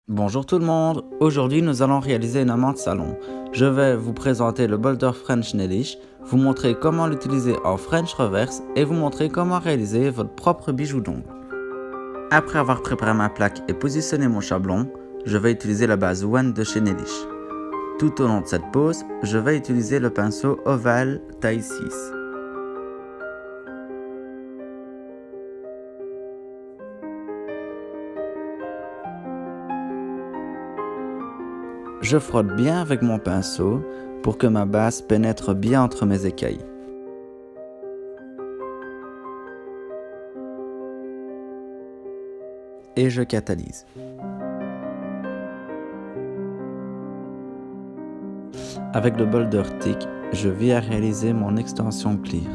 Bonjour tout le monde, aujourd'hui nous allons réaliser une amande salon. Je vais vous présenter le boulder French Nailish, vous montrer comment l'utiliser en French Reverse et vous montrer comment réaliser votre propre bijou d'ongle. Après avoir préparé ma plaque et positionné mon chablon, je vais utiliser la base One de chez Nailish. Tout au long de cette pose, je vais utiliser le pinceau ovale taille 6. Je frotte bien avec mon pinceau pour que ma base pénètre bien entre mes écailles. Et je catalyse. Avec le boulder Thick, je viens réaliser mon extension clear.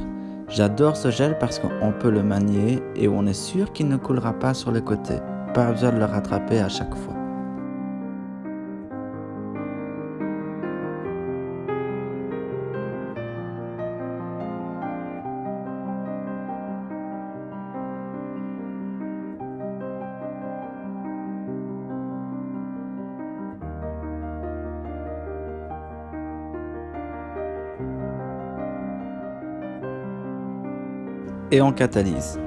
J'adore ce gel parce qu'on peut le manier et on est sûr qu'il ne coulera pas sur les côtés. Pas besoin de le rattraper à chaque fois. Et on catalyse.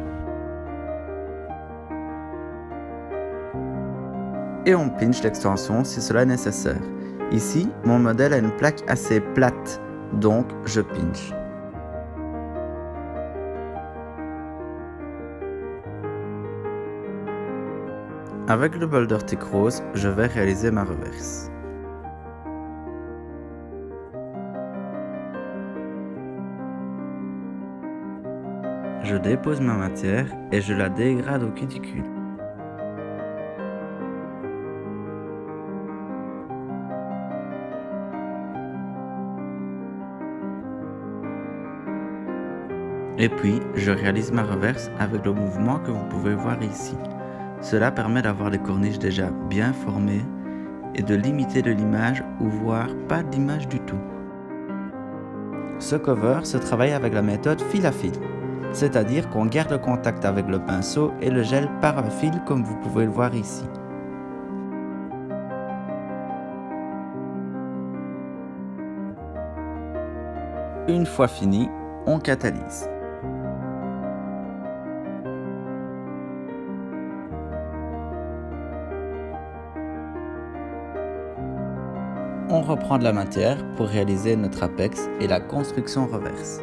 Et on pinche l'extension si cela est nécessaire. Ici, mon modèle a une plaque assez plate, donc je pinche. Avec le boulder Thick rose, je vais réaliser ma reverse. Je dépose ma matière et je la dégrade au cuticule. Et puis, je réalise ma reverse avec le mouvement que vous pouvez voir ici. Cela permet d'avoir des corniches déjà bien formées et de limiter de l'image ou voire pas d'image du tout. Ce cover se travaille avec la méthode fil à fil, c'est-à-dire qu'on garde le contact avec le pinceau et le gel par un fil comme vous pouvez le voir ici. Une fois fini, on catalyse. On reprend de la matière pour réaliser notre apex et la construction reverse.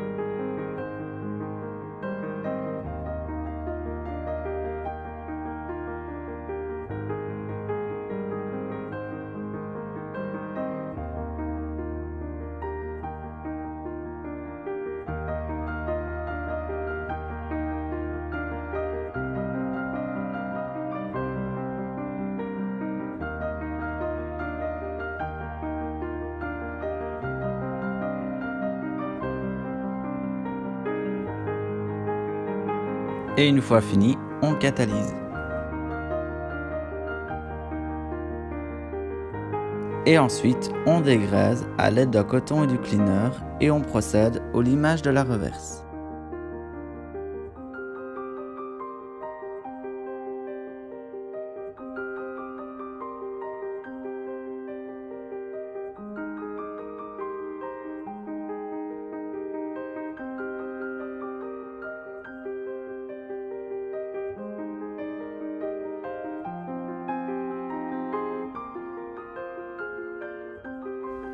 Et une fois fini, on catalyse. Et ensuite, on dégraise à l'aide d'un coton et du cleaner et on procède au limage de la reverse.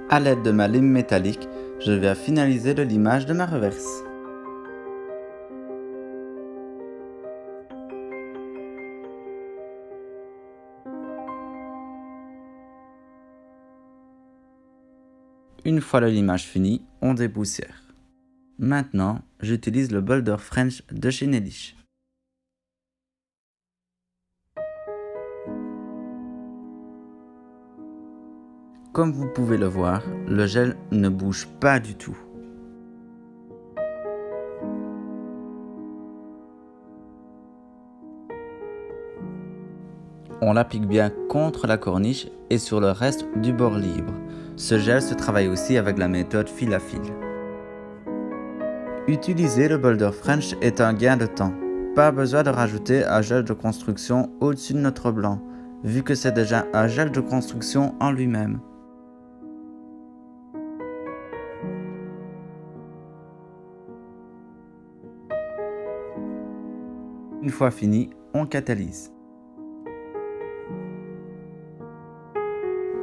À l'aide de ma lime métallique, je vais finaliser le limage de ma reverse. Une fois le limage fini, on dépoussière. Maintenant, j'utilise le boulder French de chez Nailish. Comme vous pouvez le voir, le gel ne bouge pas du tout. On l'applique bien contre la corniche et sur le reste du bord libre. Ce gel se travaille aussi avec la méthode fil à fil. Utiliser le boulder French est un gain de temps. Pas besoin de rajouter un gel de construction au-dessus de notre blanc. vu que c'est déjà un gel de construction en lui-même. Une fois fini, on catalyse.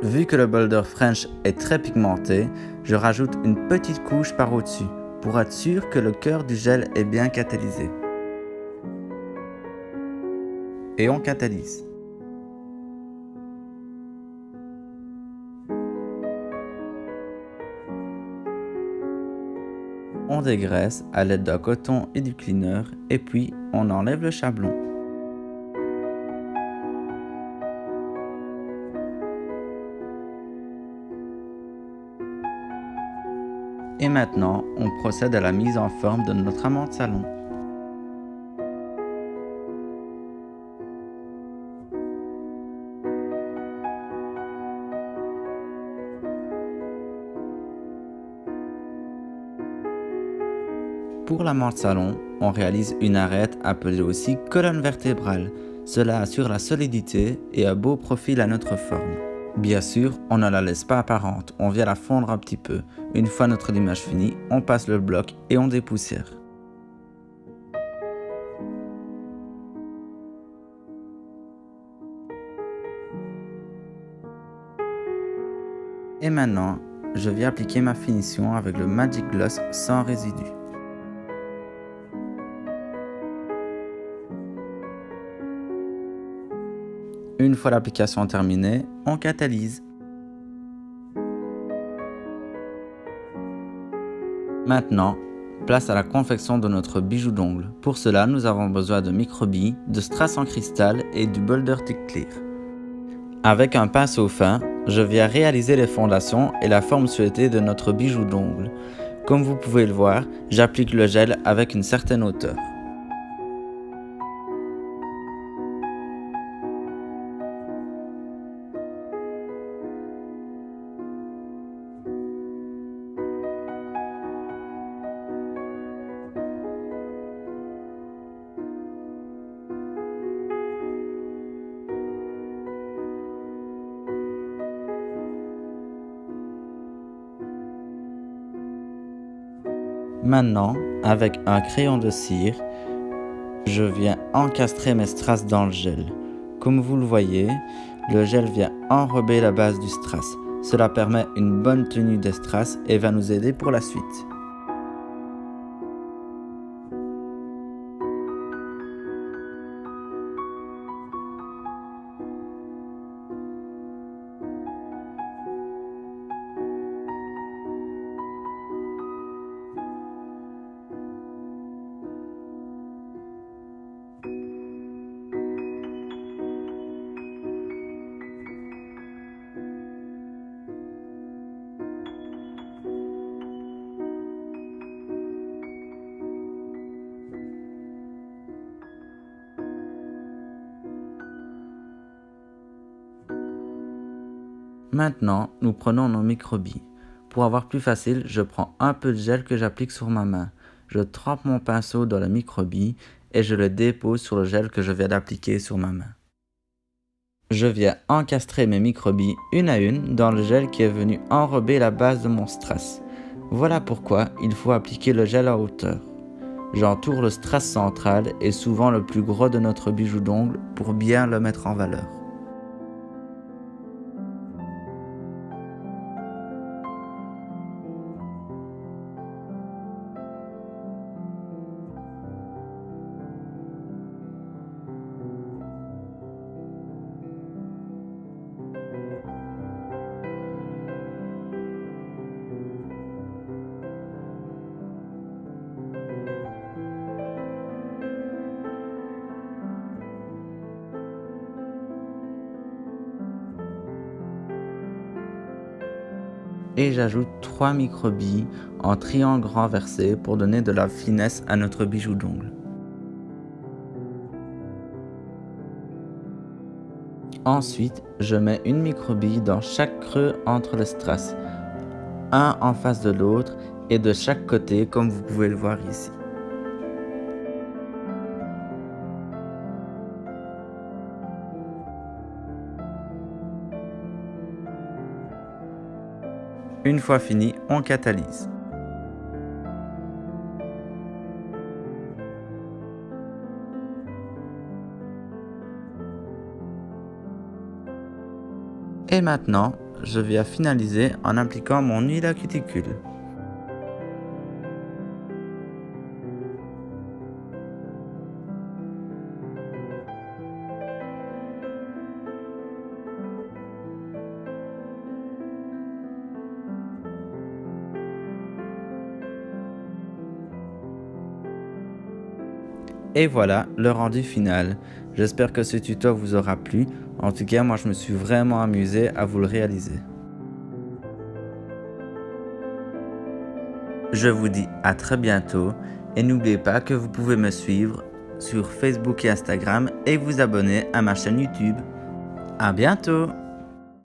Vu que le Boulder French est très pigmenté, je rajoute une petite couche par au-dessus pour être sûr que le cœur du gel est bien catalysé. Et on catalyse. On dégraisse à l'aide d'un coton et du cleaner et puis on enlève le chablon. Et maintenant, on procède à la mise en forme de notre amande salon. Pour l'amande salon, on réalise une arête appelée aussi colonne vertébrale. Cela assure la solidité et un beau profil à notre forme. Bien sûr, on ne la laisse pas apparente, on vient la fondre un petit peu. Une fois notre limage fini, on passe le bloc et on dépoussière. Et maintenant, je viens appliquer ma finition avec le Magic Gloss sans résidu. Une fois l'application terminée, on catalyse. Maintenant, place à la confection de notre bijou d'ongle. Pour cela, nous avons besoin de microbilles, de strass en cristal et du Boulder Thick Clear. Avec un pinceau fin, je viens réaliser les fondations et la forme souhaitée de notre bijou d'ongle. Comme vous pouvez le voir, j'applique le gel avec une certaine hauteur. Maintenant, avec un crayon de cire, je viens encastrer mes strass dans le gel. Comme vous le voyez, le gel vient enrober la base du strass. Cela permet une bonne tenue des strass et va nous aider pour la suite. Maintenant, nous prenons nos microbilles. Pour avoir plus facile, je prends un peu de gel que j'applique sur ma main. Je trempe mon pinceau dans la microbille et je le dépose sur le gel que je viens d'appliquer sur ma main. Je viens encastrer mes microbilles une à une dans le gel qui est venu enrober la base de mon strass. Voilà pourquoi il faut appliquer le gel à hauteur. J'entoure le strass central et souvent le plus gros de notre bijou d'ongle pour bien le mettre en valeur. Et j'ajoute 3 microbilles en triangle renversé pour donner de la finesse à notre bijou d'ongle. Ensuite, je mets une microbille dans chaque creux entre les strass, un en face de l'autre et de chaque côté comme vous pouvez le voir ici. Une fois fini, on catalyse. Et maintenant, je viens finaliser en appliquant mon huile à cuticule. Et voilà le rendu final. J'espère que ce tuto vous aura plu. En tout cas, moi je me suis vraiment amusé à vous le réaliser. Je vous dis à très bientôt et n'oubliez pas que vous pouvez me suivre sur Facebook et Instagram et vous abonner à ma chaîne YouTube. À bientôt!